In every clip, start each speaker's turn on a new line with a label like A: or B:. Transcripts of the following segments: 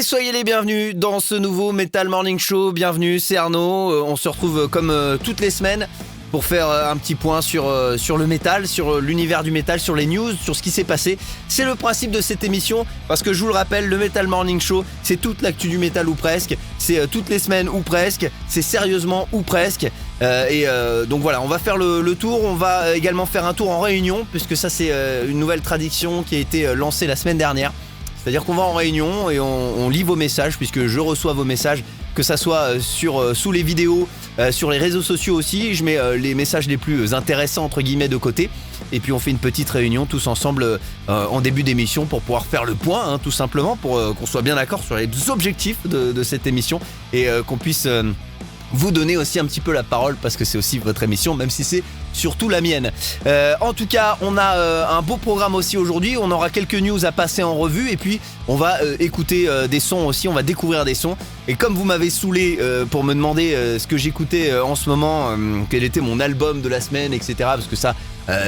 A: Et soyez les bienvenus dans ce nouveau Metal Morning Show. Bienvenue, c'est Arnaud. On se retrouve comme toutes les semaines pour faire un petit point sur le métal, sur l'univers du métal, sur les news, sur ce qui s'est passé. C'est le principe de cette émission, parce que je vous le rappelle, le Metal Morning Show, c'est toute l'actu du métal ou presque, c'est toutes les semaines ou presque, c'est sérieusement ou presque. Donc voilà, on va faire le tour, on va également faire un tour en réunion, puisque ça c'est une nouvelle tradition qui a été lancée la semaine dernière. C'est-à-dire qu'on va en réunion et on lit vos messages, puisque je reçois vos messages, que ça soit sous les vidéos, sur les réseaux sociaux aussi. Je mets les messages les plus intéressants entre guillemets de côté, et puis on fait une petite réunion tous ensemble en début d'émission pour pouvoir faire le point, tout simplement, pour qu'on soit bien d'accord sur les objectifs de cette émission et qu'on puisse vous donner aussi un petit peu la parole, parce que c'est aussi votre émission, même si c'est surtout la mienne. En tout cas, on a un beau programme aussi aujourd'hui. On aura quelques news à passer en revue, et puis on va écouter des sons aussi, on va découvrir des sons. Et comme vous m'avez saoulé pour me demander ce que j'écoutais en ce moment, quel était mon album de la semaine, etc., parce que ça,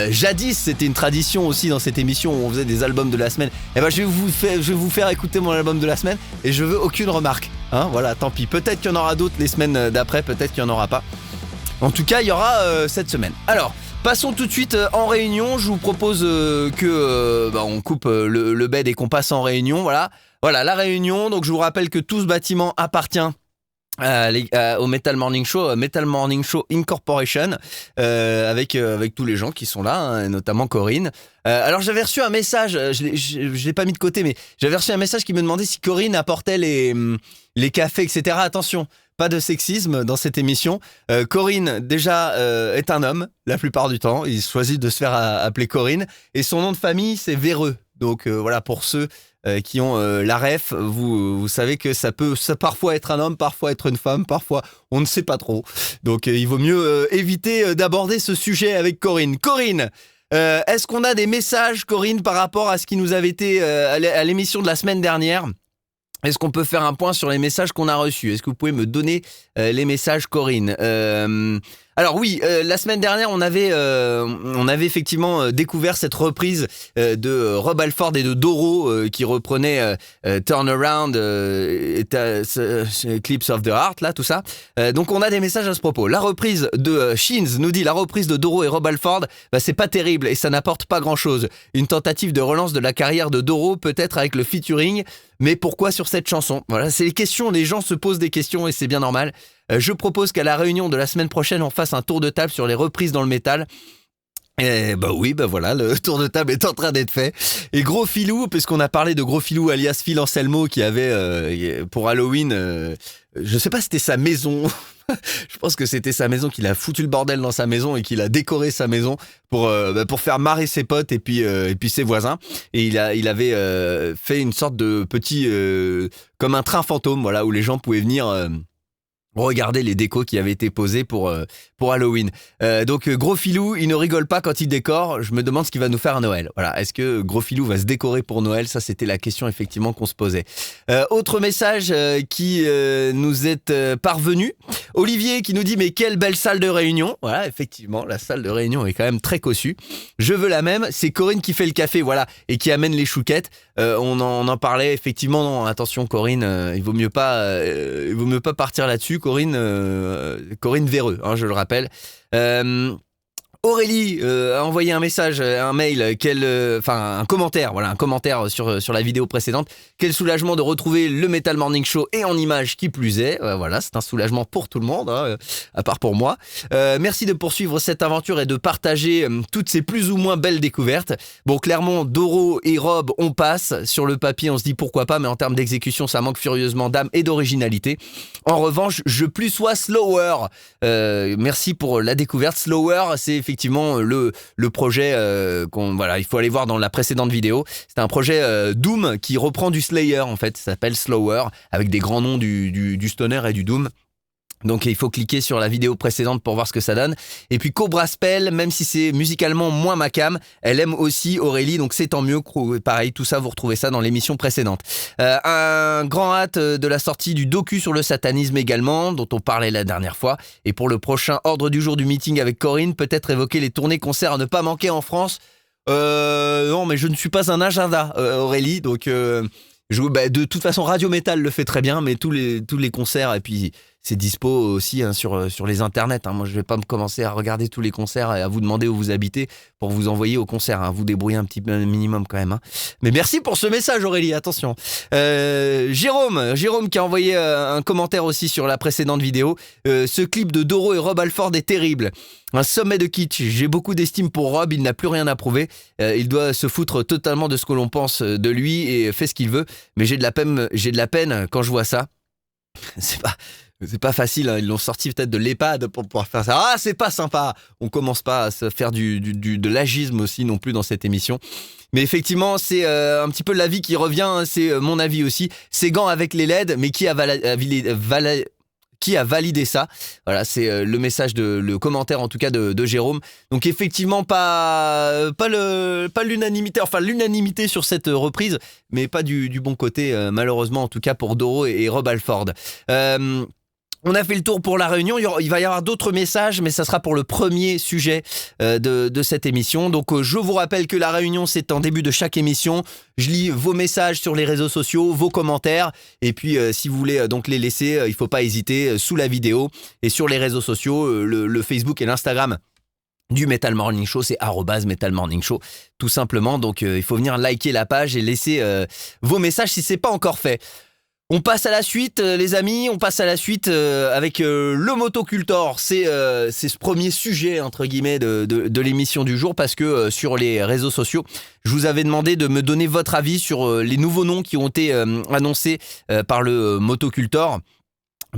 A: jadis, c'était une tradition aussi dans cette émission où on faisait des albums de la semaine. Et ben je vais vous faire écouter mon album de la semaine, et je veux aucune remarque. Voilà, tant pis. Peut-être qu'il y en aura d'autres les semaines d'après, peut-être qu'il n'y en aura pas. En tout cas, il y aura cette semaine. Alors, passons tout de suite en réunion. Je vous propose on coupe le bed et qu'on passe en réunion. Voilà, la réunion. Donc, je vous rappelle que tout ce bâtiment appartient au Metal Morning Show Incorporation, avec tous les gens qui sont là, notamment Corinne. Alors j'avais reçu un message, je l'ai pas mis de côté, mais j'avais reçu un message qui me demandait si Corinne apportait les cafés, etc. Attention, pas de sexisme dans cette émission. Corinne, déjà, est un homme, la plupart du temps. Il choisit de se faire appeler Corinne. Et son nom de famille, c'est Véreux. Donc voilà, pour ceux qui ont la ref, vous savez que ça peut parfois être un homme, parfois être une femme, parfois on ne sait pas trop. Donc il vaut mieux éviter d'aborder ce sujet avec Corinne. Corinne, est-ce qu'on a des messages, Corinne, par rapport à ce qui nous avait été à l'émission de la semaine dernière ? Est-ce qu'on peut faire un point sur les messages qu'on a reçus ? Est-ce que vous pouvez me donner les messages, Corinne ? Alors oui, la semaine dernière, on avait effectivement découvert cette reprise de Rob Halford et de Doro qui reprenait Turnaround, Eclipse of the Heart, là, tout ça. Donc on a des messages à ce propos. La reprise de Sheens nous dit: la reprise de Doro et Rob Halford, c'est pas terrible et ça n'apporte pas grand-chose. Une tentative de relance de la carrière de Doro, peut-être avec le featuring, mais pourquoi sur cette chanson ? Voilà, c'est les questions, les gens se posent des questions et c'est bien normal. Je propose qu'à la réunion de la semaine prochaine, on fasse un tour de table sur les reprises dans le métal. Et voilà, le tour de table est en train d'être fait. Et Gros Filou, puisqu'on a parlé de Gros Filou alias Phil Anselmo, qui avait pour Halloween, je sais pas si c'était sa maison. Je pense que c'était sa maison, qu'il a foutu le bordel dans sa maison et qu'il a décoré sa maison pour faire marrer ses potes et puis ses voisins. Et il avait fait une sorte de petit comme un train fantôme, voilà, où les gens pouvaient venir regardez les décos qui avaient été posés pour Halloween. Donc Gros Filou, il ne rigole pas quand il décore. Je me demande ce qu'il va nous faire à Noël. Voilà, est-ce que Gros Filou va se décorer pour Noël ? Ça, c'était la question effectivement qu'on se posait. Autre message qui nous est parvenu. Olivier qui nous dit: mais quelle belle salle de réunion. Voilà, effectivement, la salle de réunion est quand même très cossue. Je veux la même. C'est Corinne qui fait le café, voilà, et qui amène les chouquettes. On en parlait effectivement. Non, attention Corinne, il vaut mieux pas partir là-dessus. Corinne Véreux, je le rappelle. Aurélie a envoyé un message, un mail, un commentaire, voilà, un commentaire sur la vidéo précédente. Quel soulagement de retrouver le Metal Morning Show et en images qui plus est. Voilà, c'est un soulagement pour tout le monde, à part pour moi. Merci de poursuivre cette aventure et de partager toutes ces plus ou moins belles découvertes. Bon, clairement, Doro et Rob, on passe. Sur le papier, on se dit pourquoi pas, mais en termes d'exécution, ça manque furieusement d'âme et d'originalité. En revanche, je plus sois Slower. Merci pour la découverte. Slower, c'est effectivement le projet il faut aller voir dans la précédente vidéo. C'est un projet Doom qui reprend du Slayer en fait, ça s'appelle Slower, avec des grands noms du stoner et du Doom. Donc il faut cliquer sur la vidéo précédente pour voir ce que ça donne. Et puis Cobra Spell, même si c'est musicalement moins ma cam, elle aime aussi Aurélie, donc c'est tant mieux. Pareil, tout ça, vous retrouvez ça dans l'émission précédente. Un grand hâte de la sortie du docu sur le satanisme également, dont on parlait la dernière fois. Et pour le prochain ordre du jour du meeting avec Corinne, peut-être évoquer les tournées concerts à ne pas manquer en France. Non, mais je ne suis pas un agenda, Aurélie, donc De toute façon, Radio Métal le fait très bien, mais tous les concerts, et puis c'est dispo aussi sur les internets. Moi, je vais pas me commencer à regarder tous les concerts et à vous demander où vous habitez pour vous envoyer au concert. Vous débrouillez un petit peu, un minimum quand même. Mais merci pour ce message, Aurélie. Attention. Jérôme qui a envoyé un commentaire aussi sur la précédente vidéo. Ce clip de Doro et Rob Halford est terrible. Un sommet de kitsch. J'ai beaucoup d'estime pour Rob. Il n'a plus rien à prouver. Il doit se foutre totalement de ce que l'on pense de lui et fait ce qu'il veut. Mais j'ai de la peine quand je vois ça. C'est pas facile, Ils l'ont sorti peut-être de l'EHPAD pour pouvoir faire ça. Ah, c'est pas sympa. On commence pas à se faire de l'agisme aussi non plus dans cette émission. Mais effectivement, c'est un petit peu l'avis qui revient. C'est mon avis aussi. Ces gants avec les LED, mais qui a validé ça? Voilà, c'est le message le commentaire en tout cas de Jérôme. Donc effectivement pas l'unanimité, enfin l'unanimité sur cette reprise, mais pas du bon côté malheureusement en tout cas pour Doro et Rob Halford. On a fait le tour pour La Réunion, il va y avoir d'autres messages, mais ça sera pour le premier sujet de cette émission. Donc je vous rappelle que La Réunion, c'est en début de chaque émission. Je lis vos messages sur les réseaux sociaux, vos commentaires, et puis si vous voulez donc les laisser, il faut pas hésiter sous la vidéo et sur les réseaux sociaux, le Facebook et l'Instagram du Metal Morning Show, c'est @Metal Morning Show, tout simplement. Donc il faut venir liker la page et laisser vos messages si c'est pas encore fait. On passe à la suite, les amis. On passe à la suite avec le motocultor. C'est ce premier sujet entre guillemets de l'émission du jour parce que sur les réseaux sociaux, je vous avais demandé de me donner votre avis sur les nouveaux noms qui ont été annoncés par le motocultor.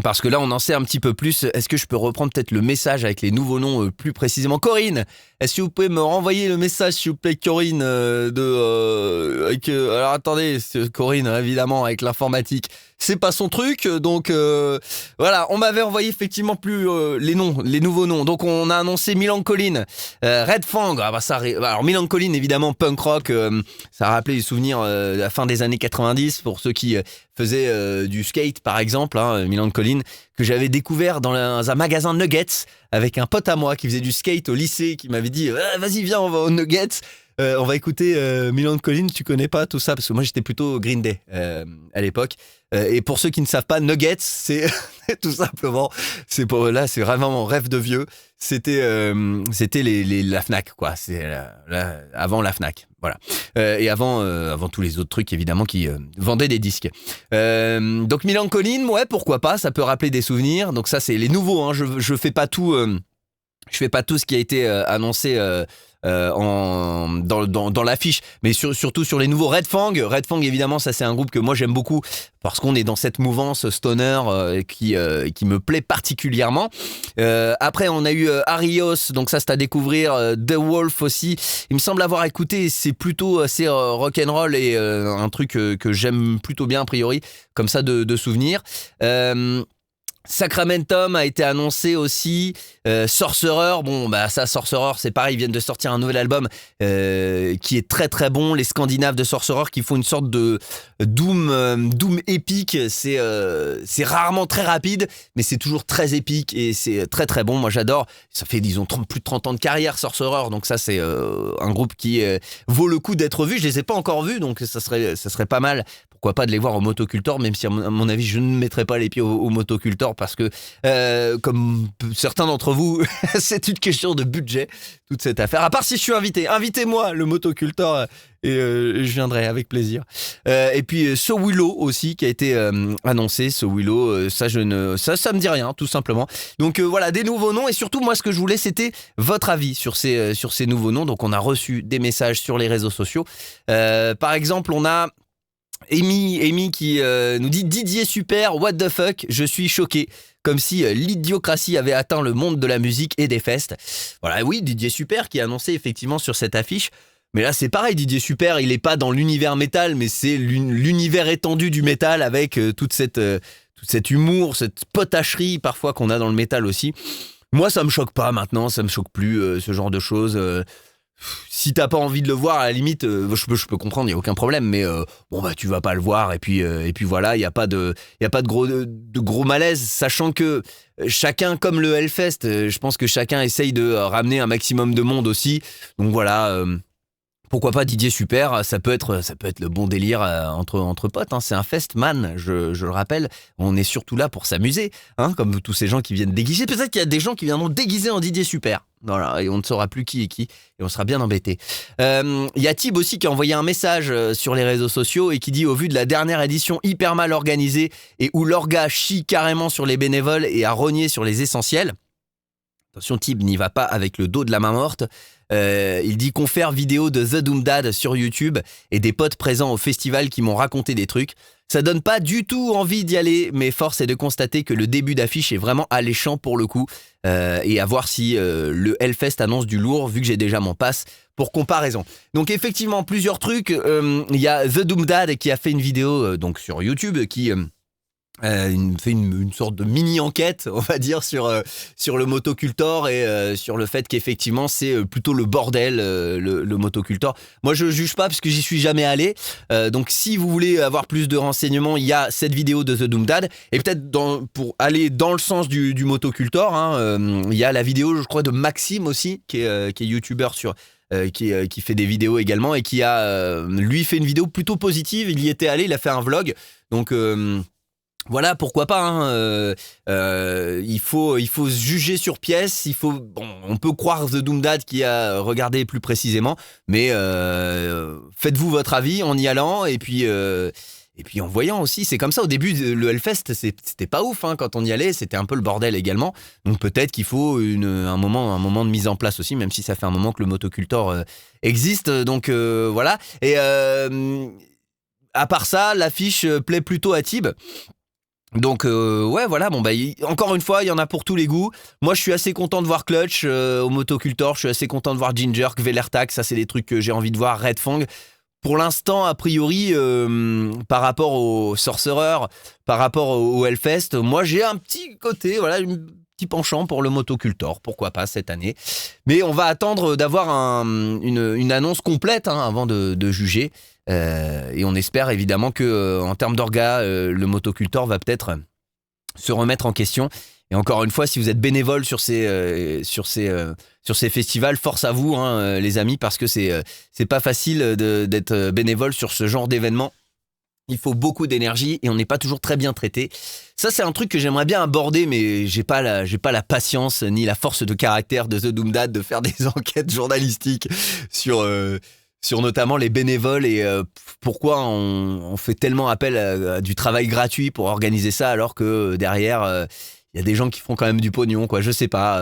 A: Parce que là, on en sait un petit peu plus. Est-ce que je peux reprendre peut-être le message avec les nouveaux noms plus précisément? Corinne, est-ce que vous pouvez me renvoyer le message, s'il vous plaît, Corinne, alors attendez, Corinne, évidemment, avec l'informatique, c'est pas son truc. Donc voilà, on m'avait envoyé effectivement plus les nouveaux noms. Donc on a annoncé Milan Collin, Red Fang. Alors Milan Collin, évidemment, punk rock. Ça a rappelé les souvenirs de la fin des années 90 pour ceux qui faisaient du skate, par exemple. Milan Collin, que j'avais découvert dans un magasin Nuggets avec un pote à moi qui faisait du skate au lycée, qui m'avait dit vas-y viens, on va au Nuggets, on va écouter Milan Collin. Tu connais pas tout ça? Parce que moi j'étais plutôt Green Day à l'époque. Et pour ceux qui ne savent pas, Nuggets, c'est tout simplement, c'est vraiment mon rêve de vieux. C'était la Fnac, quoi. C'est avant la Fnac, voilà. Et avant tous les autres trucs évidemment qui vendaient des disques. Donc Milan Collin, ouais, pourquoi pas, ça peut rappeler des souvenirs. Donc ça c'est les nouveaux. Je fais pas tout. Je fais pas tout ce qui a été annoncé dans l'affiche, mais surtout sur les nouveaux. Red Fang, évidemment, ça c'est un groupe que moi j'aime beaucoup parce qu'on est dans cette mouvance stoner qui me plaît particulièrement. Après on a eu Arios, donc ça c'est à découvrir. The Wolf aussi, il me semble avoir écouté, c'est plutôt assez rock'n'roll et un truc que j'aime plutôt bien a priori, comme ça de souvenir. Sacramentum a été annoncé aussi. Sorcerer, Sorcerer, c'est pareil, ils viennent de sortir un nouvel album qui est très très bon. Les Scandinaves de Sorcerer qui font une sorte de doom épique. C'est rarement très rapide, mais c'est toujours très épique et c'est très très bon. Moi j'adore. Ça fait disons plus de 30 ans de carrière Sorcerer, donc ça c'est un groupe qui vaut le coup d'être vu. Je les ai pas encore vus, donc ça serait pas mal. Pourquoi pas de les voir au motocultor, même si à mon avis je ne mettrai pas les pieds au motocultor parce que comme certains d'entre vous c'est une question de budget toute cette affaire, à part si je suis invitez-moi le motocultor et je viendrai avec plaisir. Et puis So Willow aussi qui a été annoncé. So Willow, ça me dit rien tout simplement. Donc voilà, des nouveaux noms et surtout moi ce que je voulais c'était votre avis sur ces nouveaux noms. Donc on a reçu des messages sur les réseaux sociaux. Par exemple on a Amy qui nous dit Didier super, what the fuck, je suis choqué. Comme si l'idiocratie avait atteint le monde de la musique et des festes. Voilà, oui, Didier Super qui est annoncé effectivement sur cette affiche. Mais là, c'est pareil, Didier Super, il est pas dans l'univers métal, mais c'est l'univers étendu du métal avec tout cet humour, cette potacherie parfois qu'on a dans le métal aussi. Moi, ça me choque pas maintenant, ça me choque plus ce genre de choses. Si t'as pas envie de le voir, à la limite, je peux comprendre, il y a aucun problème, mais tu vas pas le voir et puis voilà, il y a pas de gros malaise, sachant que chacun, comme le Hellfest, je pense que chacun essaye de ramener un maximum de monde aussi. Donc voilà, Pourquoi pas Didier Super, ça peut être le bon délire entre potes, hein. C'est un fest, man, je le rappelle. On est surtout là pour s'amuser, hein, comme tous ces gens qui viennent déguiser. Peut-être qu'il y a des gens qui viendront déguiser en Didier Super. Voilà, et on ne saura plus qui est qui, et on sera bien embêtés. Il y a Thib aussi qui a envoyé un message sur les réseaux sociaux et qui dit: au vu de la dernière édition hyper mal organisée et où l'orga chie carrément sur les bénévoles et a rogné sur les essentiels. Attention, Thib n'y va pas avec le dos de la main morte. Il dit: confère vidéo de The Doom Dad sur YouTube et des potes présents au festival qui m'ont raconté des trucs. Ça donne pas du tout envie d'y aller, mais force est de constater que le début d'affiche est vraiment alléchant pour le coup. Et à voir si le Hellfest annonce du lourd, vu que j'ai déjà mon pass pour comparaison. Donc effectivement, plusieurs trucs. Il y a The Doom Dad qui a fait une vidéo donc sur YouTube qui... fait une sorte de mini-enquête, on va dire, sur le motocultor et sur le fait qu'effectivement c'est plutôt le bordel, le motocultor. Moi je juge pas parce que j'y suis jamais allé, donc si vous voulez avoir plus de renseignements, il y a cette vidéo de The Doom Dad, et peut-être pour aller dans le sens du motocultor, hein, il y a la vidéo, je crois, de Maxime aussi, qui est youtubeur qui fait des vidéos également, et qui a lui fait une vidéo plutôt positive. Il y était allé, il a fait un vlog, donc voilà, pourquoi pas, hein. Il faut se juger sur pièce. On peut croire The Doom Dad qui a regardé plus précisément, mais faites-vous votre avis en y allant, et puis en voyant aussi. C'est comme ça, au début le Hellfest c'était pas ouf, hein, quand on y allait, c'était un peu le bordel également. Donc peut-être qu'il faut un moment de mise en place aussi, même si ça fait un moment que le motocultor existe. Donc voilà. Et à part ça, l'affiche plaît plutôt à Thib. Donc ouais, voilà, bon bah encore une fois, il y en a pour tous les goûts. Moi je suis assez content de voir Clutch au motocultor, je suis assez content de voir Ginger, Kvelertak, ça c'est des trucs que j'ai envie de voir, Red Fang. Pour l'instant, a priori, par rapport au Sorcerer, par rapport au Hellfest, moi j'ai un petit côté, voilà, un petit penchant pour le motocultor, pourquoi pas cette année. Mais on va attendre d'avoir une annonce complète, hein, avant de juger. Et on espère évidemment que en termes d'orga, le motocultor va peut-être se remettre en question. Et encore une fois, si vous êtes bénévole sur ces festivals, force à vous, hein, les amis, parce que c'est pas facile d'être bénévole sur ce genre d'événement. Il faut beaucoup d'énergie et on n'est pas toujours très bien traité. Ça, c'est un truc que j'aimerais bien aborder, mais j'ai pas la patience ni la force de caractère de The Doom Dad de faire des enquêtes journalistiques sur notamment les bénévoles et pourquoi on fait tellement appel à du travail gratuit pour organiser ça, alors que derrière il y a des gens qui font quand même du pognon, quoi. Je sais pas,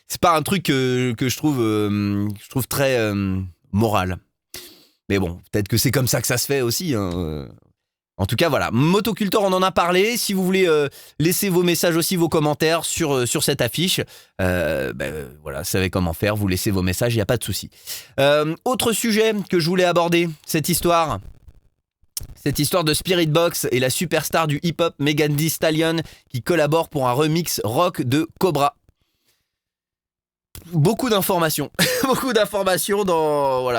A: c'est pas un truc que je trouve très moral. Mais bon, peut-être que c'est comme ça que ça se fait aussi, hein. En tout cas, voilà, Motocultor, on en a parlé. Si vous voulez laisser vos messages aussi, vos commentaires sur cette affiche, voilà, vous savez comment faire, vous laissez vos messages, il n'y a pas de souci. Autre sujet que je voulais aborder, cette histoire de Spiritbox et la superstar du hip-hop Megan Thee Stallion qui collabore pour un remix rock de Cobra. Beaucoup d'informations, beaucoup d'informations dans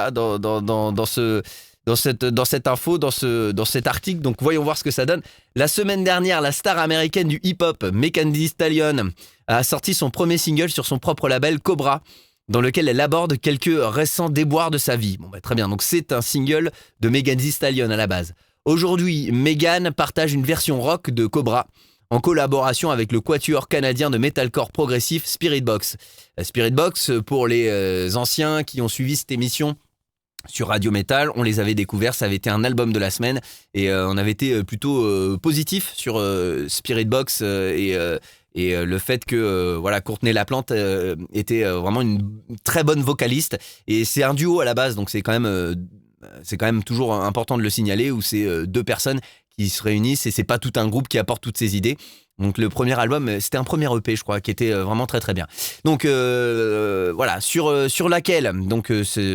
A: cette info, dans cet article. Donc voyons voir ce que ça donne. La semaine dernière, la star américaine du hip-hop, Megan Thee Stallion, a sorti son premier single sur son propre label Cobra, dans lequel elle aborde quelques récents déboires de sa vie. Bon bah très bien, donc c'est un single de Megan Thee Stallion à la base. Aujourd'hui, Megan partage une version rock de Cobra, en collaboration avec le quatuor canadien de metalcore progressif Spiritbox. Spiritbox, pour les anciens qui ont suivi cette émission sur Radio Metal, on les avait découverts, ça avait été un album de la semaine et on avait été plutôt positif sur Spiritbox et le fait que voilà, Courtney Laplante était vraiment une très bonne vocaliste, et c'est un duo à la base, donc c'est quand même toujours important de le signaler, où c'est deux personnes qui se réunissent et c'est pas tout un groupe qui apporte toutes ses idées. Donc le premier album, c'était un premier EP, je crois, qui était vraiment très très bien. Donc voilà, sur laquelle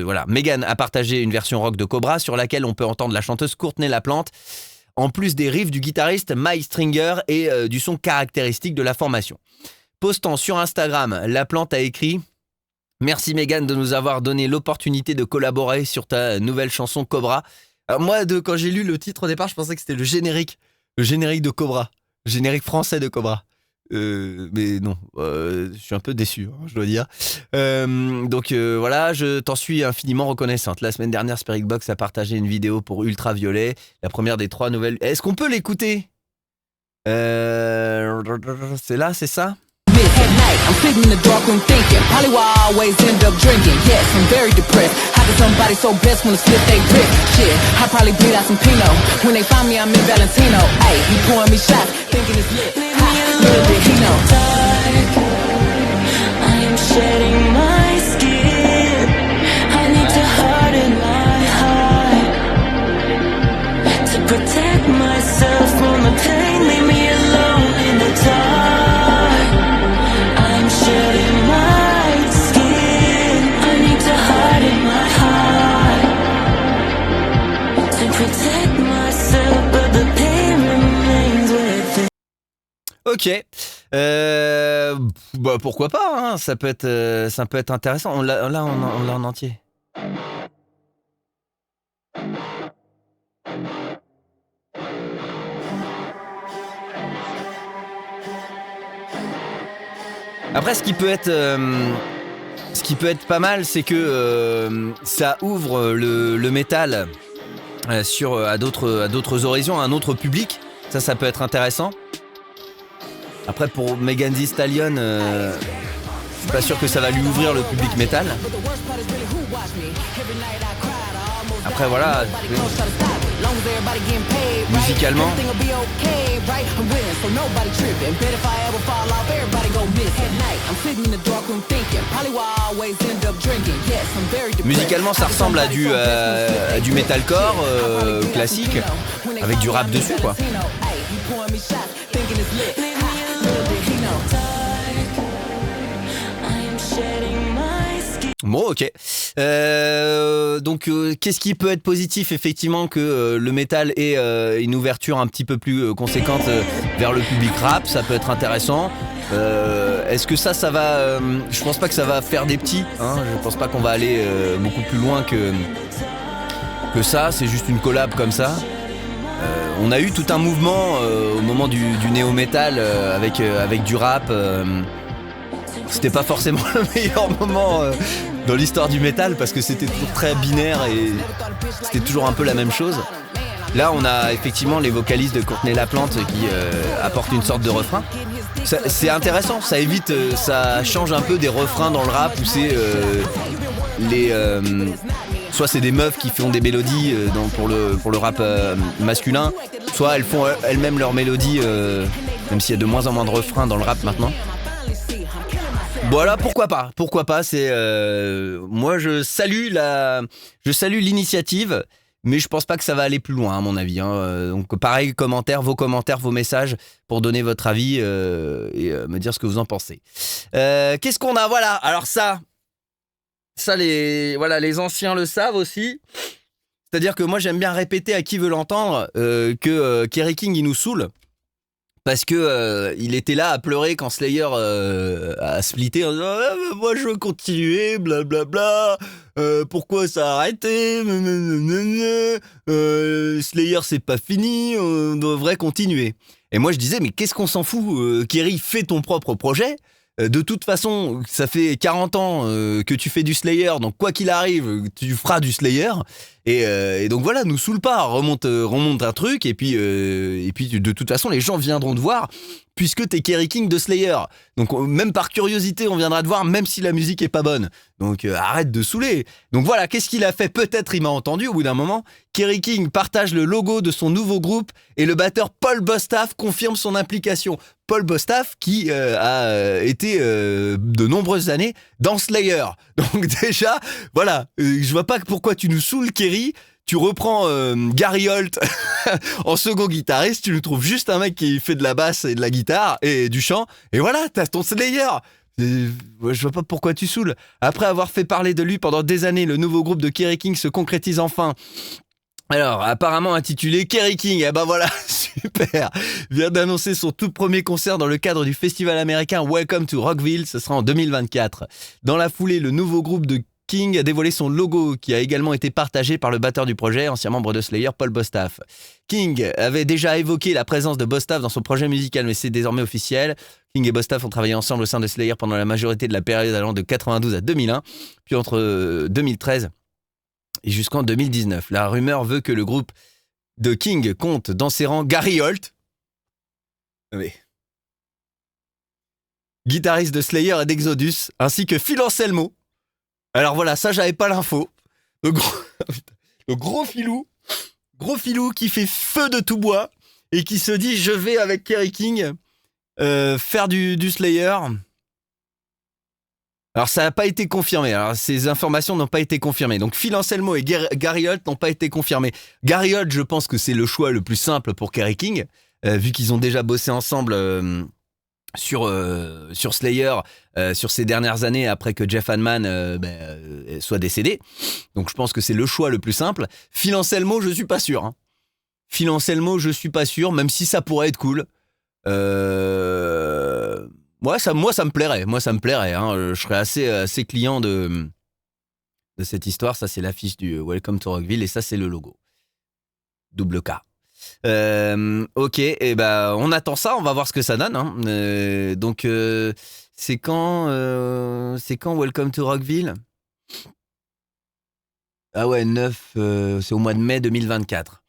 A: voilà, Megan a partagé une version rock de Cobra, sur laquelle on peut entendre la chanteuse Courtney Laplante, en plus des riffs du guitariste Mike Stringer et du son caractéristique de la formation. Postant sur Instagram, Laplante a écrit: merci Megan de nous avoir donné l'opportunité de collaborer sur ta nouvelle chanson Cobra. Alors moi, quand j'ai lu le titre au départ, je pensais que c'était le générique de Cobra. Le générique français de Cobra. Mais non, je suis un peu déçu, hein, je dois dire. Voilà, je t'en suis infiniment reconnaissante. La semaine dernière, Spiritbox a partagé une vidéo pour Ultraviolet, la première des 3 nouvelles. Est-ce qu'on peut l'écouter? C'est là, c'est ça?
B: At night, I'm sitting in the dark room thinking, probably why I always end up drinking. Yes, I'm very depressed. How could somebody so blessed wanna slip they wrist? Shit, I probably bleed out some Pinot. When they find me, I'm in Valentino. Ayy, he pouring me shots, thinking it's lit. Ha, little did he know. I am shedding my skin. I need to harden my heart to protect myself from the pain. Leave me alone in the dark.
A: Ok, bah pourquoi pas, hein, ça peut être intéressant. On l'a en entier. Après, ce qui peut être pas mal, c'est que ça ouvre le métal à d'autres horizons, à un autre public. Ça peut être intéressant. Après, pour Megan Thee Stallion, je suis pas sûr que ça va lui ouvrir le public métal. Après, voilà, musicalement. Musicalement, ça ressemble à du metalcore classique, avec du rap dessus, quoi. Bon, ok. Donc, qu'est-ce qui peut être positif, effectivement, que le métal ait une ouverture un petit peu plus conséquente vers le public rap, ça peut être intéressant. Est-ce que ça va... je pense pas que ça va faire des petits, hein, je pense pas qu'on va aller beaucoup plus loin que ça, c'est juste une collab comme ça. On a eu tout un mouvement au moment du néo-metal avec du rap. C'était pas forcément le meilleur moment dans l'histoire du métal parce que c'était toujours très binaire et c'était toujours un peu la même chose. Là, on a effectivement les vocalistes de Courtney LaPlante qui apportent une sorte de refrain. C'est intéressant, ça évite, ça change un peu des refrains dans le rap où c'est soit c'est des meufs qui font des mélodies pour le rap masculin, soit elles font elles-mêmes leurs mélodies, même s'il y a de moins en moins de refrains dans le rap maintenant. Voilà, pourquoi pas, c'est moi je salue l'initiative, mais je pense pas que ça va aller plus loin à mon avis, hein. Donc pareil, vos commentaires, vos messages pour donner votre avis et me dire ce que vous en pensez. Qu'est-ce qu'on a? Voilà, alors ça les anciens le savent aussi. C'est-à-dire que moi j'aime bien répéter à qui veut l'entendre que Kerry King il nous saoule. Parce que il était là à pleurer quand Slayer a splitté en disant moi je veux continuer, blablabla, pourquoi ça a arrêté, Slayer c'est pas fini, on devrait continuer. Et moi je disais mais qu'est-ce qu'on s'en fout, Kerry, fais ton propre projet. De toute façon, ça fait 40 ans que tu fais du Slayer, donc quoi qu'il arrive, tu feras du Slayer. Et donc voilà, nous saoule pas, remonte un truc, et puis de toute façon, les gens viendront te voir, puisque t'es Kerry King de Slayer. Donc même par curiosité, on viendra te voir, même si la musique est pas bonne. Donc arrête de saouler. Donc voilà, qu'est-ce qu'il a fait? Peut-être il m'a entendu au bout d'un moment. Kerry King partage le logo de son nouveau groupe, et le batteur Paul Bostaph confirme son implication. Paul Bostaph qui a été de nombreuses années dans Slayer. Donc déjà, voilà, je vois pas pourquoi tu nous saoules, Kerry. Tu reprends Gary Holt en second guitariste, tu nous trouves juste un mec qui fait de la basse et de la guitare et du chant, et voilà, t'as ton Slayer. Je vois pas pourquoi tu saoules. Après avoir fait parler de lui pendant des années, le nouveau groupe de Kerry King se concrétise enfin. Alors, apparemment intitulé Kerry King, eh ben voilà, super, vient d'annoncer son tout premier concert dans le cadre du festival américain Welcome to Rockville, ce sera en 2024. Dans la foulée, le nouveau groupe de King a dévoilé son logo qui a également été partagé par le batteur du projet, ancien membre de Slayer, Paul Bostaph. King avait déjà évoqué la présence de Bostaph dans son projet musical, mais c'est désormais officiel. King et Bostaph ont travaillé ensemble au sein de Slayer pendant la majorité de la période allant de 92 à 2001, puis entre 2013 et jusqu'en 2019. La rumeur veut que le groupe de King compte dans ses rangs Gary Holt, guitariste de Slayer et d'Exodus, ainsi que Phil Anselmo. Alors voilà, ça j'avais pas l'info. Le gros filou qui fait feu de tout bois et qui se dit je vais avec Kerry King faire du Slayer. Alors ça n'a pas été confirmé, alors ces informations n'ont pas été confirmées. Donc Phil Anselmo et Gary Holt n'ont pas été confirmés. Gary Holt, je pense que c'est le choix le plus simple pour Kerry King, vu qu'ils ont déjà bossé ensemble sur Slayer sur ces dernières années après que Jeff Hanneman soit décédé. Donc je pense que c'est le choix le plus simple. Phil Anselmo, je suis pas sûr. Hein. Phil Anselmo, je suis pas sûr, même si ça pourrait être cool. Moi, ça me plairait. Moi, ça me plairait. Hein. Je serais assez client de cette histoire. Ça, c'est l'affiche du Welcome to Rockville et ça, c'est le logo. Double K. Ok, et on attend ça. On va voir ce que ça donne. Hein. Donc, c'est quand Welcome to Rockville? Ah ouais, 9. C'est au mois de mai 2024.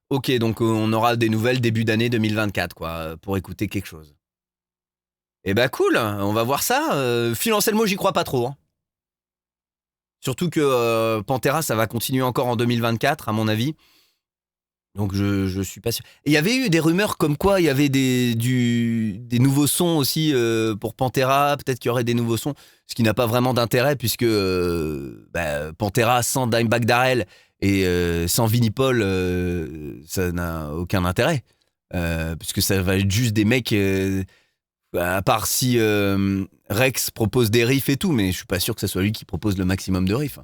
A: Ok, donc on aura des nouvelles début d'année 2024, quoi, pour écouter quelque chose. Eh cool, on va voir ça. Phil Anselmo, j'y crois pas trop. Hein. Surtout que Pantera, ça va continuer encore en 2024, à mon avis. Donc je suis pas sûr. Et il y avait eu des rumeurs comme quoi il y avait des nouveaux sons aussi pour Pantera. Peut-être qu'il y aurait des nouveaux sons, ce qui n'a pas vraiment d'intérêt puisque Pantera sans Dimebag Darrell et sans Vinnie Paul, ça n'a aucun intérêt. Puisque ça va être juste des mecs... à part si Rex propose des riffs et tout, mais je suis pas sûr que ce soit lui qui propose le maximum de riffs.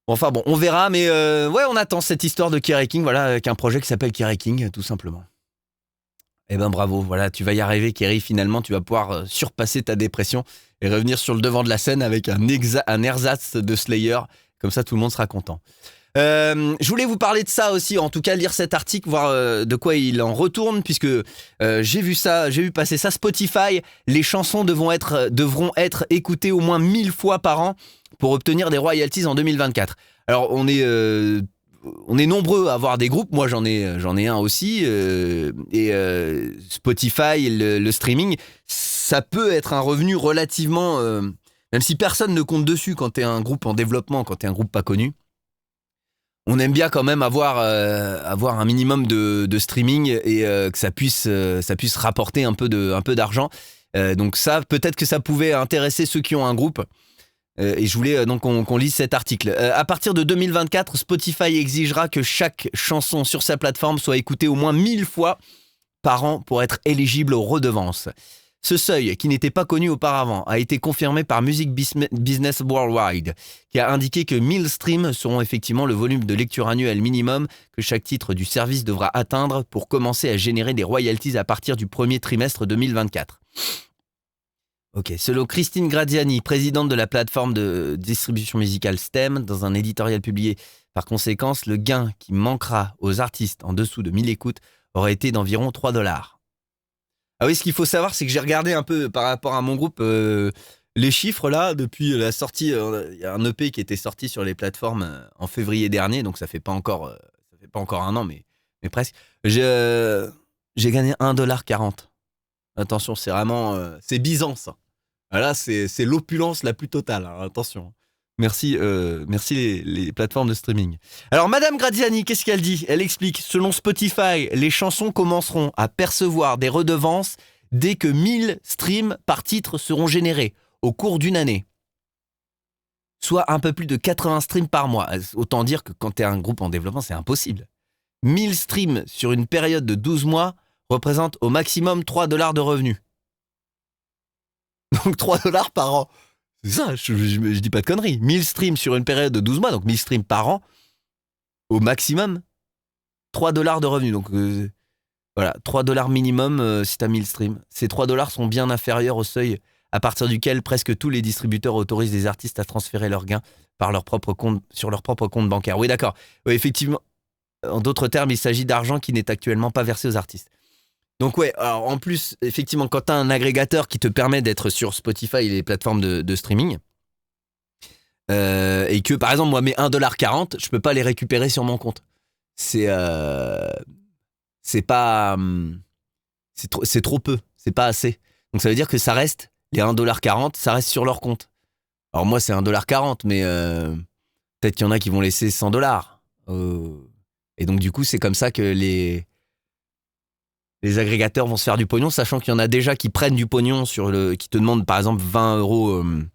A: Enfin bon, on verra, mais ouais, on attend cette histoire de Kerry King, voilà, avec un projet qui s'appelle Kerry King, tout simplement. Eh bravo, voilà, tu vas y arriver, Kerry, finalement, tu vas pouvoir surpasser ta dépression et revenir sur le devant de la scène avec un ersatz de Slayer, comme ça tout le monde sera content. Je voulais vous parler de ça aussi, en tout cas lire cet article, voir de quoi il en retourne, puisque j'ai vu passer ça. Spotify, les chansons devront être écoutées au moins 1000 fois par an pour obtenir des royalties en 2024. Alors on est nombreux à avoir des groupes, moi j'en ai un aussi, et Spotify, le streaming, ça peut être un revenu relativement, même si personne ne compte dessus quand t'es un groupe en développement, quand t'es un groupe pas connu. On aime bien quand même avoir un minimum de streaming et que ça puisse rapporter un peu d'argent. Donc ça, peut-être que ça pouvait intéresser ceux qui ont un groupe. Et je voulais donc qu'on lise cet article. À partir de 2024, Spotify exigera que chaque chanson sur sa plateforme soit écoutée au moins 1000 fois par an pour être éligible aux redevances. Ce seuil, qui n'était pas connu auparavant, a été confirmé par Music Business Worldwide, qui a indiqué que 1000 streams seront effectivement le volume de lecture annuel minimum que chaque titre du service devra atteindre pour commencer à générer des royalties à partir du premier trimestre 2024. Ok, selon Christine Graziani, présidente de la plateforme de distribution musicale STEM, dans un éditorial publié par conséquence, le gain qui manquera aux artistes en dessous de 1000 écoutes aurait été d'environ $3. Ah oui, ce qu'il faut savoir, c'est que j'ai regardé un peu par rapport à mon groupe les chiffres là, depuis la sortie, il y a un EP qui était sorti sur les plateformes en février dernier, donc ça fait pas encore un an, mais presque. J'ai gagné $1,40. Attention, c'est vraiment... c'est Byzance. Là, c'est l'opulence la plus totale, hein, attention. Merci les plateformes de streaming. Alors, Madame Graziani, qu'est-ce qu'elle dit? Elle explique, selon Spotify, les chansons commenceront à percevoir des redevances dès que 1000 streams par titre seront générés au cours d'une année. Soit un peu plus de 80 streams par mois. Autant dire que quand tu es un groupe en développement, c'est impossible. 1000 streams sur une période de 12 mois représentent au maximum $3 de revenus. Donc $3 par an. C'est ça, je dis pas de conneries. 1000 streams sur une période de 12 mois, donc 1000 streams par an, au maximum, $3 de revenus. Donc voilà, $3 minimum si t'as 1000 streams. Ces $3 sont bien inférieurs au seuil à partir duquel presque tous les distributeurs autorisent les artistes à transférer leurs gains par leur propre compte, sur leur propre compte bancaire. Oui, d'accord. Oui, effectivement, en d'autres termes, il s'agit d'argent qui n'est actuellement pas versé aux artistes. Donc ouais, alors en plus, effectivement, quand tu as un agrégateur qui te permet d'être sur Spotify et les plateformes de streaming, et que par exemple moi mes 1,40$, je peux pas les récupérer sur mon compte. C'est pas c'est trop peu, c'est pas assez. Donc ça veut dire que ça reste les 1,40$, ça reste sur leur compte. Alors moi c'est 1,40$, mais peut-être qu'il y en a qui vont laisser 100$. Et donc du coup c'est comme ça que les agrégateurs vont se faire du pognon, sachant qu'il y en a déjà qui prennent du pognon qui te demandent par exemple 20€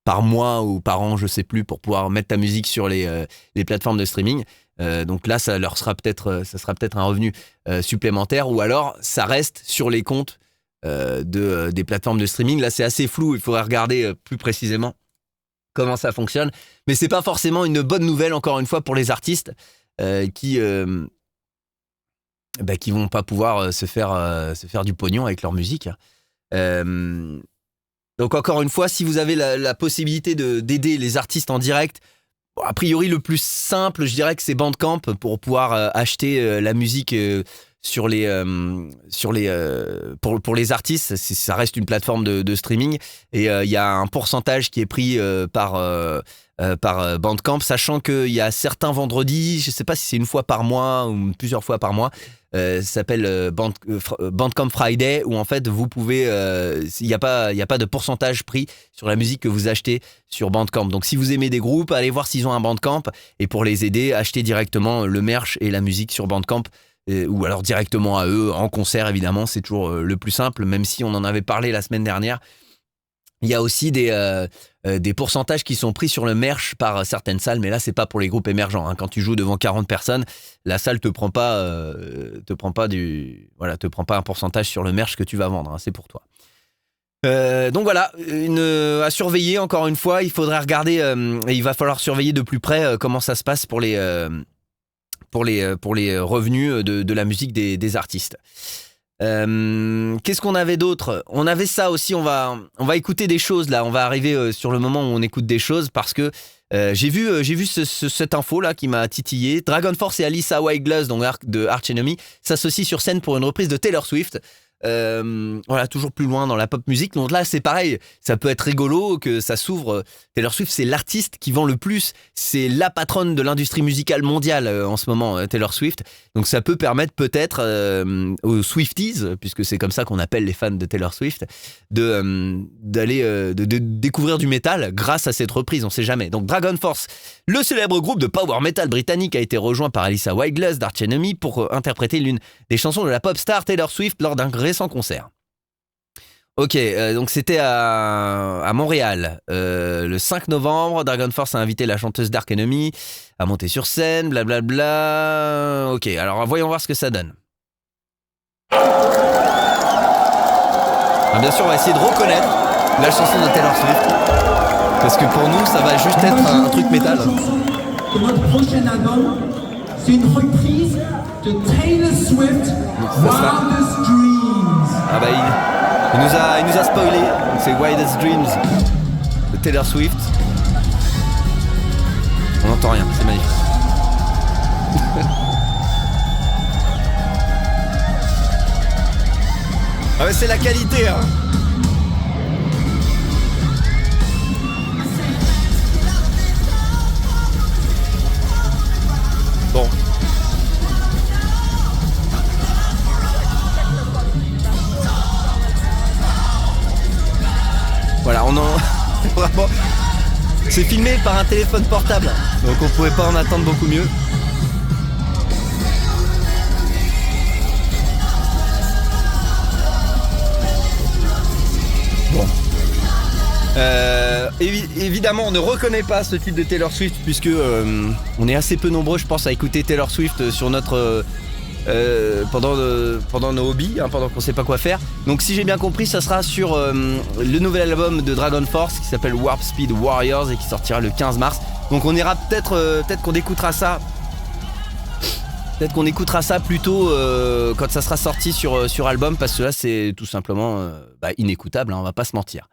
A: par mois ou par an, je sais plus, pour pouvoir mettre ta musique sur les plateformes de streaming. Donc là, ça sera peut-être un revenu supplémentaire, ou alors ça reste sur les comptes des plateformes de streaming. Là, c'est assez flou. Il faudrait regarder plus précisément comment ça fonctionne. Mais c'est pas forcément une bonne nouvelle, encore une fois, pour les artistes qui vont pas pouvoir se faire du pognon avec leur musique. Donc encore une fois, si vous avez la possibilité d'aider les artistes en direct, a priori le plus simple, je dirais que c'est Bandcamp pour pouvoir acheter la musique pour les artistes. Ça reste une plateforme de streaming et il y a un pourcentage qui est pris par Bandcamp, sachant qu'il y a certains vendredis, je ne sais pas si c'est une fois par mois ou plusieurs fois par mois, ça s'appelle Bandcamp Friday, où en fait vous pouvez, il n'y a pas de pourcentage pris sur la musique que vous achetez sur Bandcamp. Donc si vous aimez des groupes, allez voir s'ils ont un Bandcamp, et pour les aider, achetez directement le merch et la musique sur Bandcamp, ou alors directement à eux, en concert évidemment, c'est toujours le plus simple, même si on en avait parlé la semaine dernière. Il y a aussi des pourcentages qui sont pris sur le merch par certaines salles, mais là c'est pas pour les groupes émergents. Hein. Quand tu joues devant 40 personnes, la salle te prend pas un pourcentage sur le merch que tu vas vendre. Hein. C'est pour toi. Donc voilà, à surveiller encore une fois. Il faudrait regarder, et il va falloir surveiller de plus près comment ça se passe pour les revenus de la musique des artistes. Qu'est-ce qu'on avait d'autre ? On avait ça aussi, on va écouter des choses là, on va arriver sur le moment où on écoute des choses, parce que j'ai vu cette info là qui m'a titillé. Dragon Force et Alyssa White Gloves, donc de Arch Enemy, s'associent sur scène pour une reprise de Taylor Swift. Voilà, toujours plus loin dans la pop musique. Donc là c'est pareil, ça peut être rigolo que ça s'ouvre. Taylor Swift, c'est l'artiste qui vend le plus, c'est la patronne de l'industrie musicale mondiale en ce moment, Taylor Swift. Donc ça peut permettre peut-être aux Swifties, puisque c'est comme ça qu'on appelle les fans de Taylor Swift, de découvrir du métal grâce à cette reprise, on sait jamais. Donc Dragon Force, le célèbre groupe de power metal britannique, a été rejoint par Alyssa White Gloves d'Arch Enemy pour interpréter l'une des chansons de la pop star Taylor Swift lors d'un récent concert. Ok, donc c'était à Montréal, le 5 novembre. Dragon Force a invité la chanteuse d'Arch Enemy à monter sur scène, blablabla. Ok, alors voyons voir ce que ça donne. Alors bien sûr, on va essayer de reconnaître la chanson de Taylor Swift, parce que pour nous, ça va juste être un truc métal.
C: De notre prochain album, c'est une reprise de Taylor Swift, Wildest Dreams.
A: Ah bah il nous a spoilé. C'est Wildest Dreams de Taylor Swift. On n'entend rien, c'est magnifique. Ah ouais, c'est la qualité hein. Bon. Voilà, vraiment, c'est filmé par un téléphone portable, donc on pouvait pas en attendre beaucoup mieux. Bon. Évidemment, on ne reconnaît pas ce type de Taylor Swift, puisque on est assez peu nombreux, je pense, à écouter Taylor Swift sur notre pendant nos hobbies, hein, pendant qu'on sait pas quoi faire. Donc si j'ai bien compris, ça sera sur le nouvel album de Dragon Force qui s'appelle Warp Speed Warriors et qui sortira le 15 mars. Donc on ira peut-être qu'on écoutera ça Peut-être qu'on écoutera ça plutôt quand ça sera sorti sur album, parce que là c'est tout simplement inécoutable, hein, on va pas se mentir.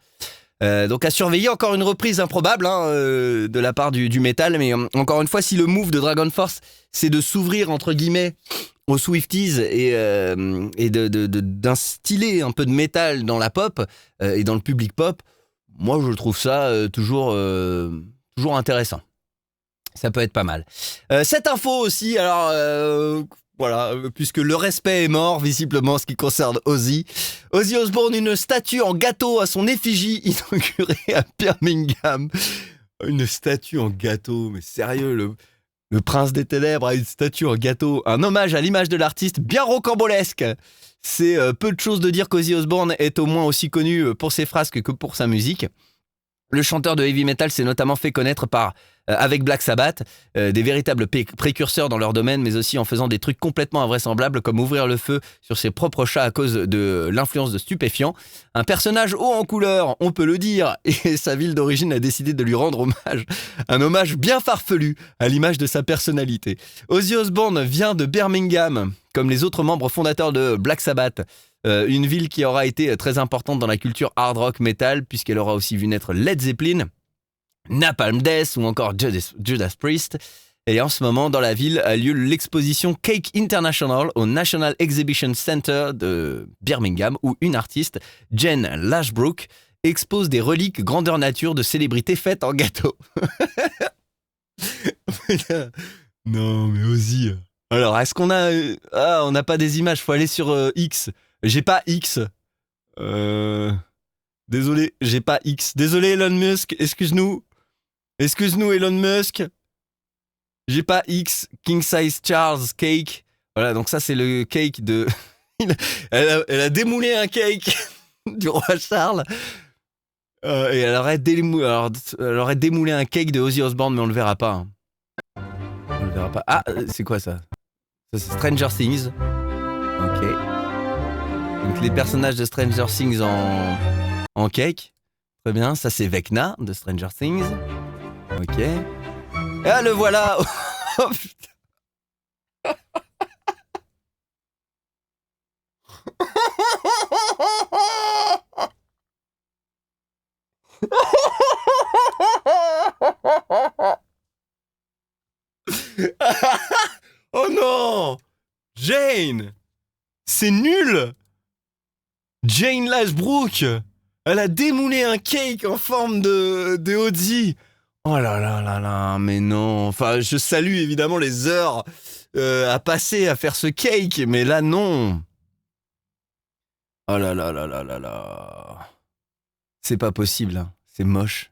A: Donc à surveiller, encore une reprise improbable de la part du métal, mais encore une fois, si le move de Dragon Force c'est de s'ouvrir entre guillemets aux Swifties et d'instiller un peu de métal dans la pop et dans le public pop, moi je trouve ça toujours intéressant. Ça peut être pas mal. Cette info aussi, alors voilà, puisque le respect est mort visiblement en ce qui concerne Ozzy. Ozzy Osbourne, une statue en gâteau à son effigie inaugurée à Birmingham. Une statue en gâteau, mais sérieux, le prince des ténèbres a une statue en gâteau. Un hommage à l'image de l'artiste bien rocambolesque. C'est peu de choses de dire qu'Ozzy Osbourne est au moins aussi connu pour ses frasques que pour sa musique. Le chanteur de heavy metal s'est notamment fait connaître avec Black Sabbath, des véritables précurseurs dans leur domaine, mais aussi en faisant des trucs complètement invraisemblables comme ouvrir le feu sur ses propres chats à cause de l'influence de stupéfiants. Un personnage haut en couleur, on peut le dire, et sa ville d'origine a décidé de lui rendre hommage. Un hommage bien farfelu à l'image de sa personnalité. Ozzy Osbourne vient de Birmingham, comme les autres membres fondateurs de Black Sabbath. Une ville qui aura été très importante dans la culture hard rock metal, puisqu'elle aura aussi vu naître Led Zeppelin, Napalm Death ou encore Judas Priest. Et en ce moment, dans la ville, a lieu l'exposition Cake International au National Exhibition Center de Birmingham, où une artiste, Jen Lashbrook, expose des reliques grandeur nature de célébrités faites en gâteau. Non, mais Ozzy. Alors, est-ce qu'on a... on n'a pas des images, faut aller sur X. J'ai pas X. Désolé, j'ai pas X. Désolé Elon Musk, excuse-nous. Excuse-nous Elon Musk. J'ai pas X. King Size Charles Cake. Voilà, donc ça c'est le cake de... elle a démoulé un cake du roi Charles. Et elle aurait démoulé un cake de Ozzy Osbourne, mais on le verra pas. Hein. On le verra pas. Ah, c'est quoi ça? Ça c'est Stranger Things. Ok. Donc les personnages de Stranger Things en cake. Très bien, ça c'est Vecna de Stranger Things. Ok. Ah le voilà. Oh putain. Oh non. Jane. C'est nul. Jane Lashbrook, elle a démoulé un cake en forme de Ozzy. Oh là là là là, mais non. Enfin, je salue évidemment les heures à passer à faire ce cake, mais là non. Oh là là là là là là. C'est pas possible, hein. C'est moche.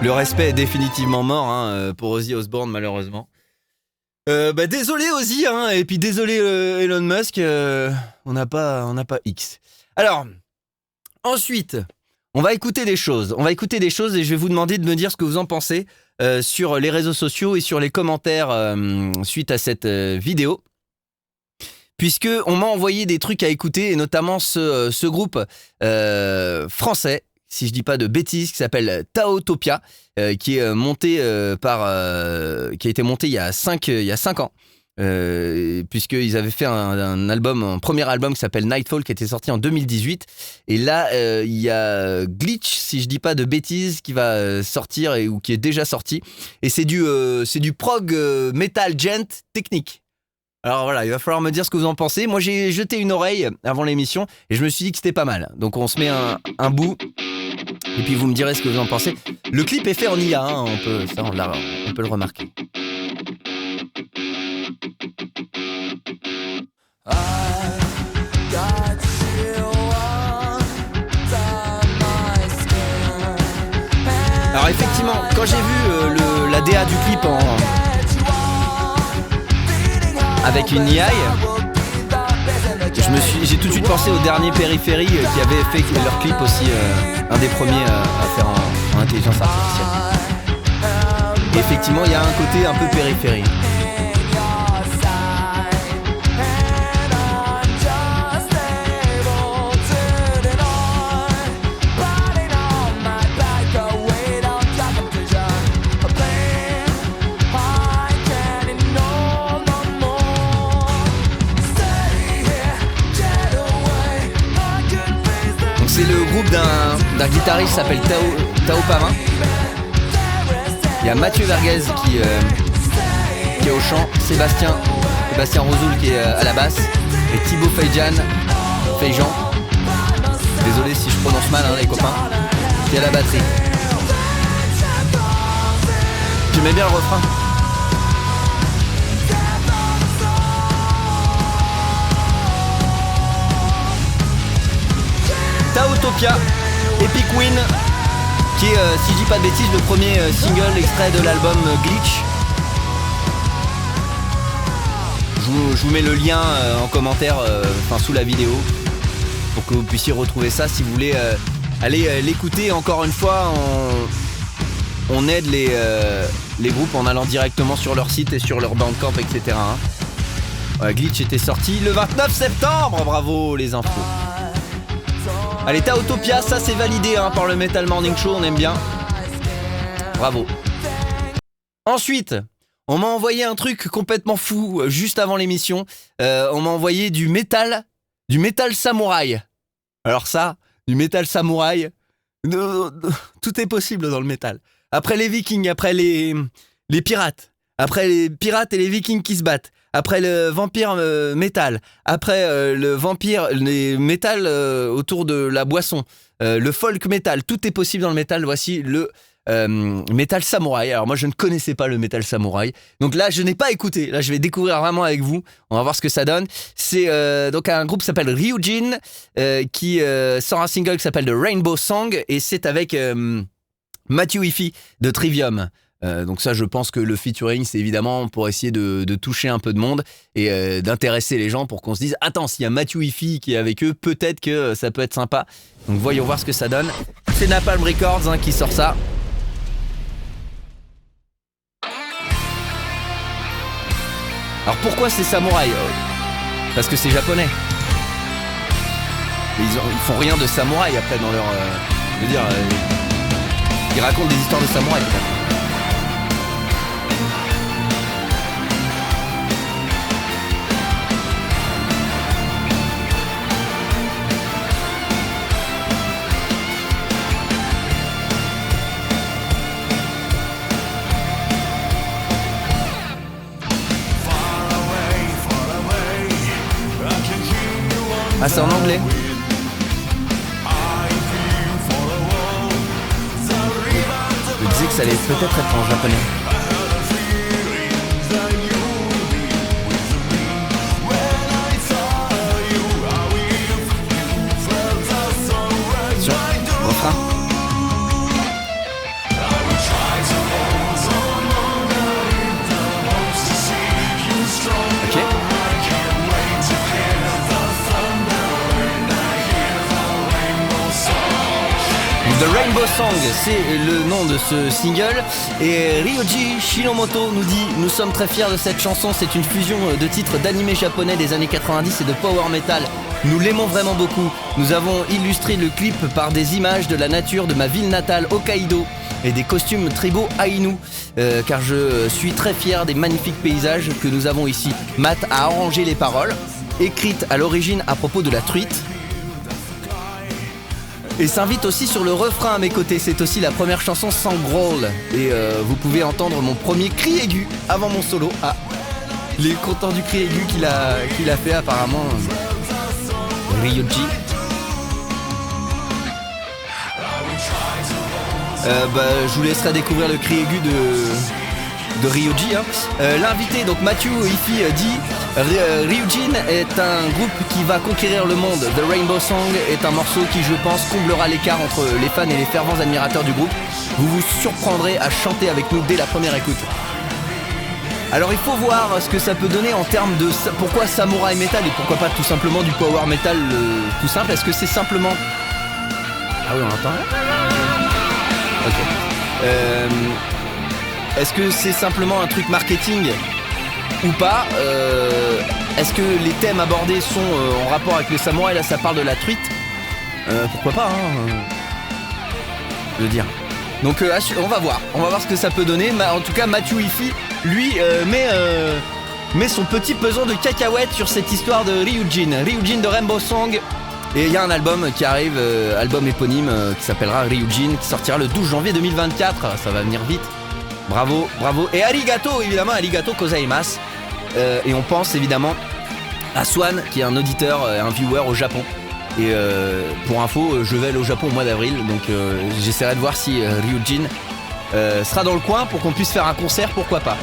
A: Le respect est définitivement mort pour Ozzy Osbourne, malheureusement. Désolé Ozzy, hein, et puis désolé Elon Musk, on n'a pas X. Alors, ensuite, on va écouter des choses et je vais vous demander de me dire ce que vous en pensez sur les réseaux sociaux et sur les commentaires suite à cette vidéo. Puisque on m'a envoyé des trucs à écouter, et notamment ce groupe français, si je dis pas de bêtises, qui s'appelle Taotopia, qui est monté qui a été monté il y a 5 ans, puisqu'ils avaient fait un premier album qui s'appelle Nightfall, qui était sorti en 2018. Et là, il y a Glitch, si je dis pas de bêtises, qui va sortir ou qui est déjà sorti. Et c'est du prog metal gent technique. Alors voilà, il va falloir me dire ce que vous en pensez. Moi, j'ai jeté une oreille avant l'émission et je me suis dit que c'était pas mal. Donc on se met un bout et puis vous me direz ce que vous en pensez. Le clip est fait en IA, hein, on peut le remarquer. Alors effectivement, quand j'ai vu la DA du clip avec une AI, j'ai tout de suite pensé au dernier Périphérie qui avait fait leur clip aussi, un des premiers à faire en intelligence artificielle. Et effectivement, il y a un côté un peu Périphérie. d'un guitariste qui s'appelle Tao Pama. Il y a Mathieu Verguez qui est au chant, Sébastien Rozoul qui est à la basse et Thibaut Feijan, désolé si je prononce mal les copains, qui est à la batterie. J'aimais bien le refrain. Taotopia, Epic Win, qui est, si je dis pas de bêtises, le premier single extrait de l'album Glitch. Je vous mets le lien en commentaire, sous la vidéo, pour que vous puissiez retrouver ça si vous voulez aller l'écouter. Encore une fois, on aide les groupes en allant directement sur leur site et sur leur Bandcamp, etc. Glitch était sorti le 29 septembre, bravo les infos. Allez, Taotopia, ça c'est validé par le Metal Morning Show, on aime bien. Bravo. Ensuite, on m'a envoyé un truc complètement fou juste avant l'émission. On m'a envoyé du métal samouraï. Alors ça, du métal samouraï, tout est possible dans le métal. Après les vikings, après les pirates, après les pirates et les vikings qui se battent, après le vampire métal, après le vampire, les métal autour de la boisson, le folk métal, tout est possible dans le métal. Voici le métal samouraï. Alors moi je ne connaissais pas le métal samouraï, donc là je n'ai pas écouté. Là je vais découvrir vraiment avec vous. On va voir ce que ça donne. C'est donc un groupe qui s'appelle Ryujin qui sort un single qui s'appelle The Rainbow Song et c'est avec Matthew Iffy de Trivium. Donc ça je pense que le featuring c'est évidemment pour essayer de toucher un peu de monde et d'intéresser les gens pour qu'on se dise attends, s'il y a Matthew Iffy qui est avec eux, peut-être que ça peut être sympa. Donc voyons voir ce que ça donne. C'est Napalm Records qui sort ça. Alors pourquoi c'est samouraï ? Parce que c'est japonais. Mais ils font rien de samouraï après dans leur... je veux dire, ils racontent des histoires de samouraï. Ah, c'est en anglais. Je disais que ça allait peut-être être en japonais. Sur refrain. Ok. The Rainbow Song, c'est le nom de ce single. Et Ryoji Shinomoto nous dit « Nous sommes très fiers de cette chanson, c'est une fusion de titres d'animés japonais des années 90 et de power metal. Nous l'aimons vraiment beaucoup. Nous avons illustré le clip par des images de la nature de ma ville natale Hokkaido et des costumes tribaux Ainu, car je suis très fier des magnifiques paysages que nous avons ici. Matt a arrangé les paroles, écrites à l'origine à propos de la truite. Et s'invite aussi sur le refrain à mes côtés. C'est aussi la première chanson sans growl. Et vous pouvez entendre mon premier cri aigu avant mon solo. Ah, il est content du cri aigu qu'il a fait apparemment. Ryuji. Je vous laisserai découvrir le cri aigu de Ryuji. L'invité, donc Matthew Iffy, dit Ryujin est un groupe qui va conquérir le monde. The Rainbow Song est un morceau qui, je pense, comblera l'écart entre les fans et les fervents admirateurs du groupe. Vous vous surprendrez à chanter avec nous dès la première écoute. Alors il faut voir ce que ça peut donner en termes de pourquoi samouraï metal et pourquoi pas tout simplement du power metal tout simple. Est-ce que c'est simplement... Ah oui, on entend. Ok. Est-ce que c'est simplement un truc marketing ou pas? Est-ce que les thèmes abordés sont en rapport avec le samouraï? Là ça parle de la truite. Pourquoi pas je veux dire. Donc on va voir ce que ça peut donner. En tout cas Matthew Iffy lui met son petit pesant de cacahuètes sur cette histoire de Ryujin de Rainbow Song. Et il y a un album qui arrive, album éponyme qui s'appellera Ryujin, qui sortira le 12 janvier 2024. Ça va venir vite. Bravo. Et arigato, évidemment, arigato gozaimasu. Et on pense évidemment à Swan, qui est un auditeur et un viewer au Japon. Et pour info, je vais aller au Japon au mois d'avril, donc j'essaierai de voir si Ryujin sera dans le coin pour qu'on puisse faire un concert, pourquoi pas.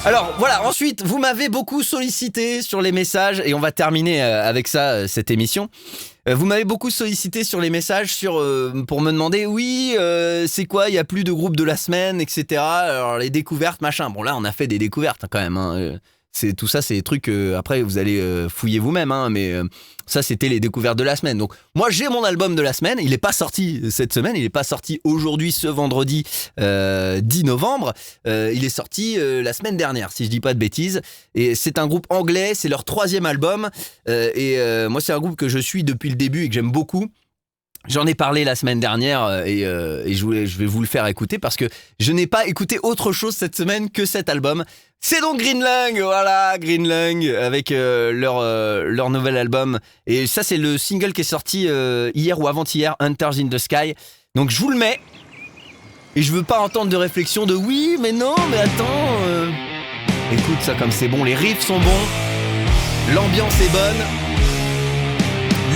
A: Alors voilà, ensuite, vous m'avez beaucoup sollicité sur les messages, et on va terminer avec ça, cette émission. Vous m'avez beaucoup sollicité sur les messages pour me demander, oui, c'est quoi, il n'y a plus de groupe de la semaine, etc. Alors les découvertes, machin. Bon là, on a fait des découvertes quand même, hein. Tout ça, c'est des trucs, après vous allez fouiller vous-même, hein, mais ça c'était les découvertes de la semaine. Donc moi j'ai mon album de la semaine, il n'est pas sorti cette semaine, il n'est pas sorti aujourd'hui, ce vendredi 10 novembre, il est sorti la semaine dernière, si je dis pas de bêtises, et c'est un groupe anglais, c'est leur 3e album, et moi c'est un groupe que je suis depuis le début et que j'aime beaucoup. J'en ai parlé la semaine dernière et je vais vous le faire écouter parce que je n'ai pas écouté autre chose cette semaine que cet album. C'est donc Green Lung, voilà, Green Lung avec leur nouvel album. Et ça, c'est le single qui est sorti hier ou avant-hier, Hunters in the Sky. Donc je vous le mets. Et je veux pas entendre de réflexion de oui, mais non, mais attends. Écoute ça comme c'est bon, les riffs sont bons, l'ambiance est bonne,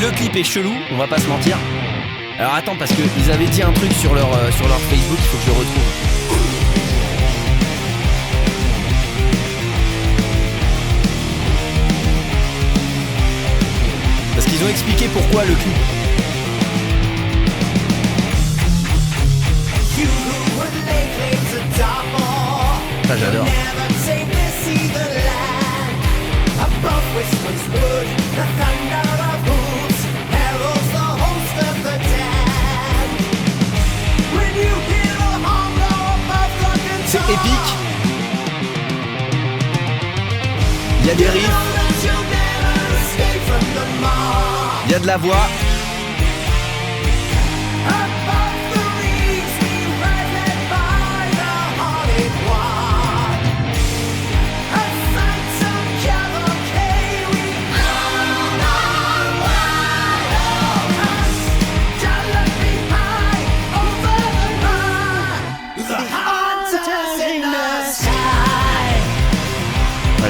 A: le clip est chelou, on va pas se mentir. Alors attends, parce qu'ils avaient dit un truc sur leur Facebook, il faut que je le retrouve. Parce qu'ils ont expliqué pourquoi le clip. Ça j'adore. C'est épique. Il y a des riffs. Il y a de la voix.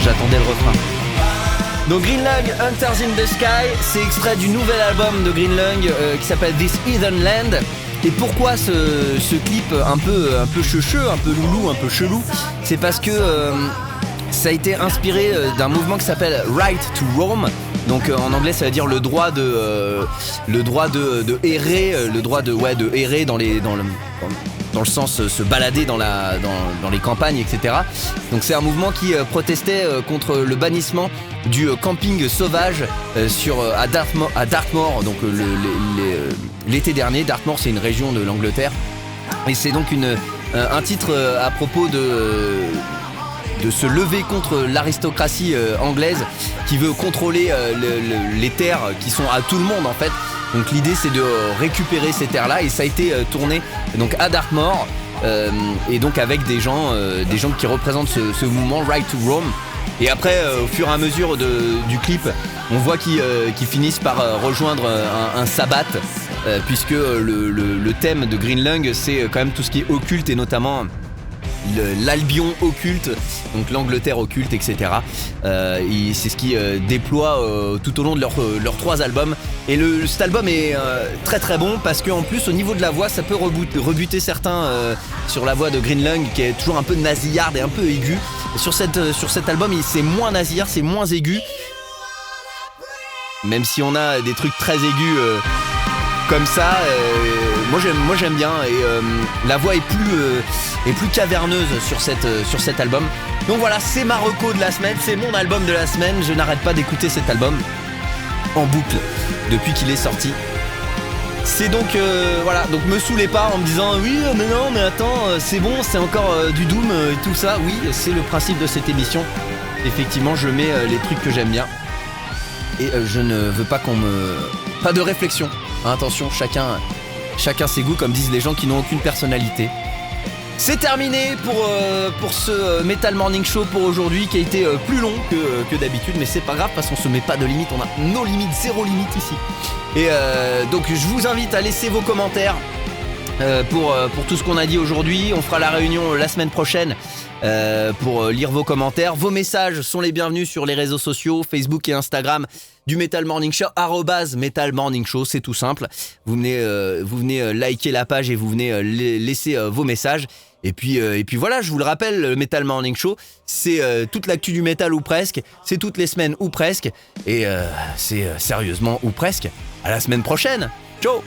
A: J'attendais le refrain. Donc Green Lung, Hunters in the Sky, c'est extrait du nouvel album de Green Lung qui s'appelle This Heathen Land. Et pourquoi ce clip un peu checheux, un peu loulou, un peu chelou? C'est parce que ça a été inspiré d'un mouvement qui s'appelle Right to Roam. Donc en anglais ça veut dire le droit de errer, le droit de errer dans le sens se balader dans les campagnes, etc. Donc c'est un mouvement qui protestait contre le bannissement du camping sauvage à Dartmoor, donc l'été dernier. Dartmoor, c'est une région de l'Angleterre, et c'est donc un titre à propos de se lever contre l'aristocratie anglaise qui veut contrôler les terres qui sont à tout le monde en fait. Donc l'idée c'est de récupérer ces terres-là, et ça a été tourné donc à Dartmoor et donc avec des gens qui représentent ce mouvement Right to Roam. Et après au fur et à mesure du clip, on voit qu'ils finissent par rejoindre un sabbat puisque le thème de Green Lung c'est quand même tout ce qui est occulte, et notamment l'Albion occulte, donc l'Angleterre occulte, etc. C'est ce qui déploie tout au long de leurs 3 albums. Et cet album est très très bon parce qu'en plus au niveau de la voix ça peut rebuter certains sur la voix de Green Lung qui est toujours un peu nasillarde et un peu aiguë. Sur cet album c'est moins nasillarde, c'est moins aigu, même si on a des trucs très aigus comme ça. Moi j'aime bien, et la voix est plus caverneuse sur cet album. Donc voilà, c'est ma reco de la semaine, c'est mon album de la semaine. Je n'arrête pas d'écouter cet album en boucle depuis qu'il est sorti. C'est donc voilà, donc me saoulez pas en me disant oui mais non mais attends c'est bon, c'est encore du doom et tout ça. Oui, c'est le principe de cette émission. Effectivement, je mets les trucs que j'aime bien, et je ne veux pas pas de réflexion, hein, attention, chacun ses goûts, comme disent les gens qui n'ont aucune personnalité. C'est terminé pour ce Metal Morning Show pour aujourd'hui qui a été plus long que d'habitude, mais c'est pas grave parce qu'on se met pas de limite, on a nos limites, zéro limite ici. Et donc je vous invite à laisser vos commentaires pour tout ce qu'on a dit aujourd'hui. On fera la réunion la semaine prochaine pour lire vos commentaires. Vos messages sont les bienvenus sur les réseaux sociaux, Facebook et Instagram du Metal Morning Show, @Metal Morning Show, c'est tout simple. Vous venez liker la page et vous venez laisser vos messages. Et puis voilà, je vous le rappelle, le Metal Morning Show, c'est toute l'actu du métal ou presque, c'est toutes les semaines ou presque, et c'est sérieusement ou presque. À la semaine prochaine, ciao.